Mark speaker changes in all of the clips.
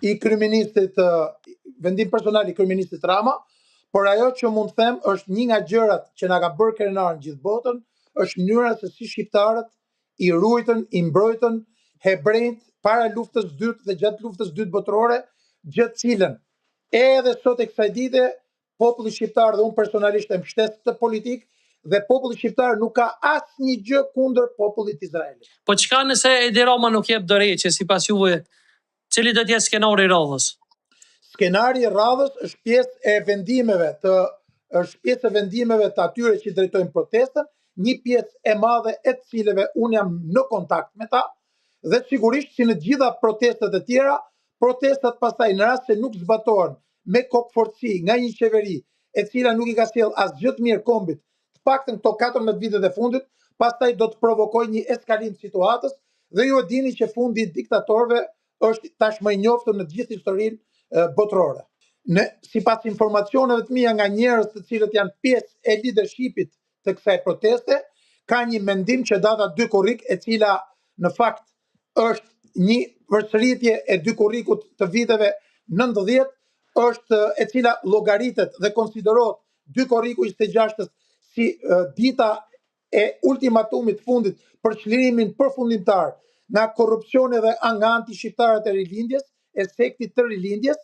Speaker 1: i kryeministit, vendim personal i kryeministit Rama, por ajo që mund të them është një nga gjërat që na ka bërë krenar në gjithë botën, është mënyra se si shqiptarët i ruajtën, i mbrojtën hebrejt para luftës së dytë dhe gjatë luftës së dytë botërore, gjë të cilën edhe sot e kësaj dite populli shqiptar dhe unë personalisht e mbështes këtë politikë dhe populli shqiptar nuk ka asnjë gjë kundër popullit izraelit.
Speaker 2: Po çka nëse Edi Rama nuk jep dorëheqje sipas juve, cili do të jetë skenari i radhës?
Speaker 1: Skenari i radhës është pjesë e vendimeve të atyre që drejtojnë protestën, një pjesë e madhe e të cilëve unë jam në kontakt me ta, dhe sigurisht si në gjitha protestat e tjera, protestat pastaj në rast se nuk zbatohen me kokëfortësi nga një qeveri e cila nuk i ka sjell asgjë të mirë kombit, të paktën këto 14 vitet e fundit, pastaj do të provokojë një eskalim të situatës dhe ju e dini që fundi i diktatorëve është tashmë i njohur në të gjithë historinë botërore. Sipas informacioneve të mia nga njerëz të cilët janë pjesë e leadershipit të kësaj proteste, ka një mendim që data 2 korrik, e cila në fakt është një përsëritje e 2 korrikut të viteve 90, është e cila llogaritet dhe konsiderohet 2 korriku 26 si dita e ultimatumit fundit për çlirimin përfundimtar nga korrupsioni dhe nga anti-shqiptarët e rilindjes, e sektit të rilindjes.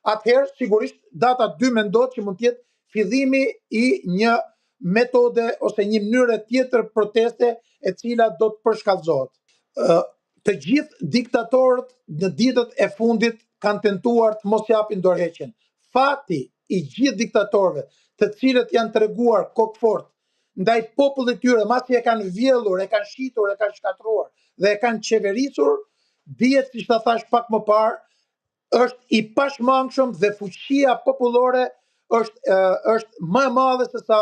Speaker 1: Atëherë sigurisht data 2 mendohet që mund të jetë fillimi i një metode ose një mënyre tjetër proteste e cila do të përshkallëzohet. Të gjithë diktatorët në ditët e fundit kanë tentuar të mos japin dorëheqjen. Fati i gjithë diktatorëve, të cilët janë treguar kokëfort ndaj popullit tyre, masi e kanë vjellur, e kanë shitur, e kanë shkatruar dhe e kanë qeverisur, dihet siç ta thash pak më parë, është i pashmangshëm dhe fuqia popullore është më e madhe se sa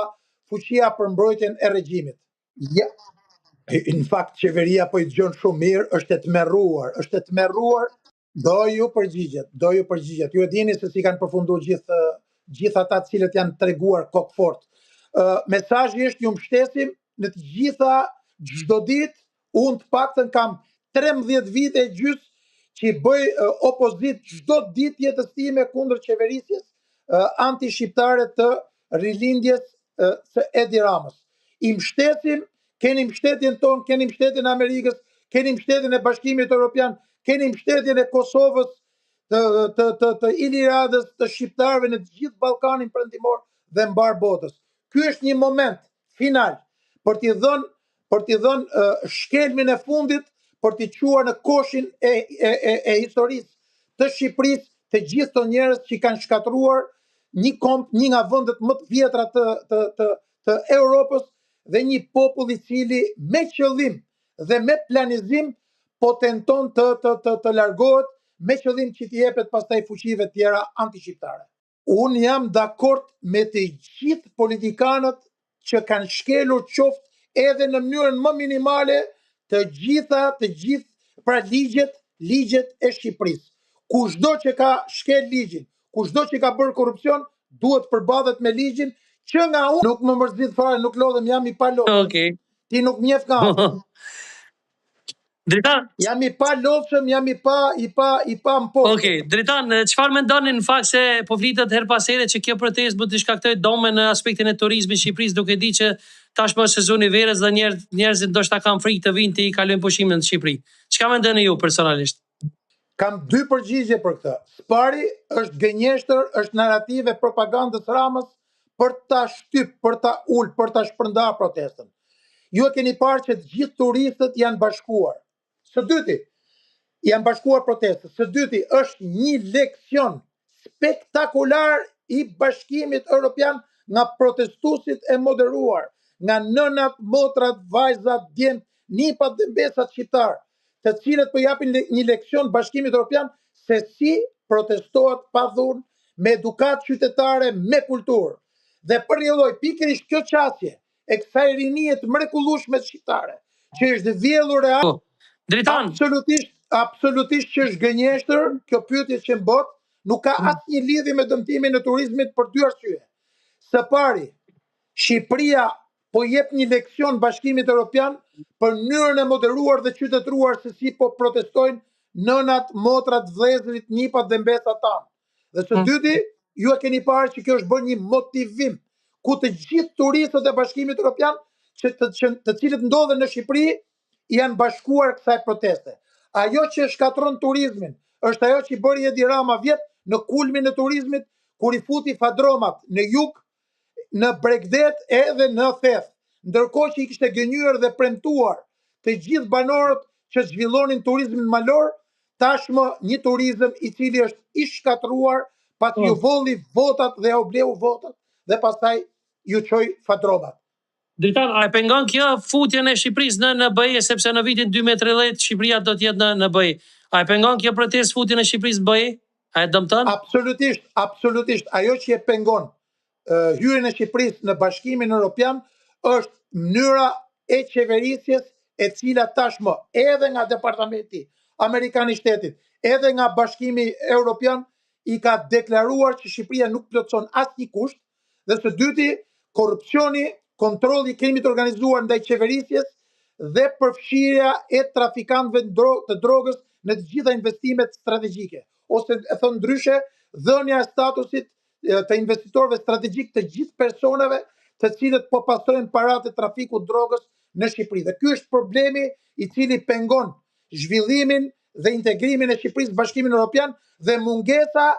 Speaker 1: fuqia për mbrojtjen e regjimit. Ja, në fakt qeveria po i dëgjon shumë mirë, është e tmerruar, do ju përgjigjet. Ju e dini se si kanë përfunduar gjithë ata të cilët janë treguar kokëfort. Mesazhi është ju mbështesim në të gjitha, çdo ditë, unë të paktën kam 13 vite e gjys që i bëj opozit çdo ditë jetës time kundër qeverisjes anti-shqiptare të rilindjes së Edi Ramës. I mbështesim, keni mbështetjen tonë, keni mbështetjen e Amerikës, keni mbështetjen e Bashkimit Evropian, keni mbështetjen e Kosovës, të Iliradës, të shqiptarëve në të gjithë Ballkanin perëndimor dhe mbar botës. Ky është një moment final për t'i dhënë shkelmin e fundit, për t'i quar në koshin e historisë të Shqipërisë të gjithë të njerëz që kanë shkatruar një nga vendet më të vjetra të Europës dhe një popull i cili me qëllim dhe me planizim po tenton të largohet me qëllim që t'i jepet pastaj fuqive tjera anti-shqiptare. Unë jam dakord me të gjithë politikanët që kanë shkelur qoftë edhe në mënyrën më minimale të gjithë pra ligjet e Shqipërisë. Kushdo që ka shkel ligjin, kushdo që ka bërë korrupsion, duhet përballet me ligjin, që nga unë nuk më mërzit fare, nuk lodhem, jam i pa lodhshëm.
Speaker 2: Okay.
Speaker 1: Ti nuk njeh nga.
Speaker 2: Dritan,
Speaker 1: jam i pa lodhshëm, jam i pa mposhtë.
Speaker 2: Okej, Dritan, çfarë mendoni në fakt se po flitet her pas here që kjo protestë mund të shkaktojë dome në aspektin e turizmit në Shqipëri, duke ditë që tashmë është sezoni i verës dhe njerëzit ndoshta kanë frikë të vinë të i kalojnë pushimin në Shqipëri. Çka mendoni ju personalisht?
Speaker 1: Kam 2 përgjigje për këtë. Spari është gënjeshtër, është narrative propagandës Ramës për ta shtyp, për ta ul, për ta shpërndar protestën. Ju e keni parë që të gjithë turistët janë bashkuar. Së dyti, janë bashkuar protestës. Së dyti, është një leksion spektakular i Bashkimit Evropian nga protestuesit e moderuar, nga nënat, motrat, vajzat, djemt, nipat dhe mbesat shqiptar, të cilët po japin një leksion Bashkimit Evropian se si protestohet pa dhunë, me edukat qytetare, me kulturë. Dhe për një lloj pikërisht kjo qasje e kësaj rinie të mrekullueshme shqiptare, që është vjellur real, absolutisht që është gënjeshtër, kjo pyetje që mbot, nuk ka asnjë lidhje me dëmtimin e turizmit për 2 arsye. Së pari, Shqipëria po jep një leksion Bashkimit Evropian për mënyrën e moderuar dhe qytetëruar se si po protestojnë nënat, motrat, vëllezërit, nipat dhe mbesat tanë. Dhe së dyti, ju e keni parë që kjo është bërë një motivim ku të gjithë turistët e Bashkimit Evropian të cilët ndodhen në Shqipëri janë bashkuar kësaj proteste. Ajo që shkatron turizmin është ajo që i bëri Edi Rama vjet në kulmin e turizmit, kur i futi fadromat në jug, në Bregdet edhe në Theth, ndërkohë që i kishte gënjur dhe premtuar të gjithë banorët që zhvillonin turizmin malor, tashmë një turizëm i cili është i shkatruar pasi ju volli votat dhe u bleu votat dhe pastaj ju çoi fadromat.
Speaker 2: Dritan, a e pengon kjo futjen e Shqipërisë në BE, sepse në vitin 2030 Shqipëria do të jetë në BE. A e pengon kjo protestë futjen e Shqipërisë në BE? A e dëmton?
Speaker 1: Absolutisht, absolutisht. Ajo që e pengon hyrjen e Shqipërisë në Bashkimin Evropian është mënyra e qeverisjes e cila tashmë edhe nga Departamenti Amerikan i Shtetit, edhe nga Bashkimi Evropian i ka deklaruar që Shqipëria nuk plotëson asnjë kusht, dhe së dyti korrupsioni, kontrolli i krimit organizuar ndaj qeverisjes dhe përfshirja e trafikantëve të drogës në të gjitha investimet strategjike, ose e thon ndryshe, dhënia e statusit të investitorëve strategjik të gjithë personave të cilët po pastrojnë paratë e trafikut drogës në Shqipëri. Dhe ky është problemi i cili pengon zhvillimin dhe integrimin e Shqipërisë në Bashkimin Evropian dhe mungesa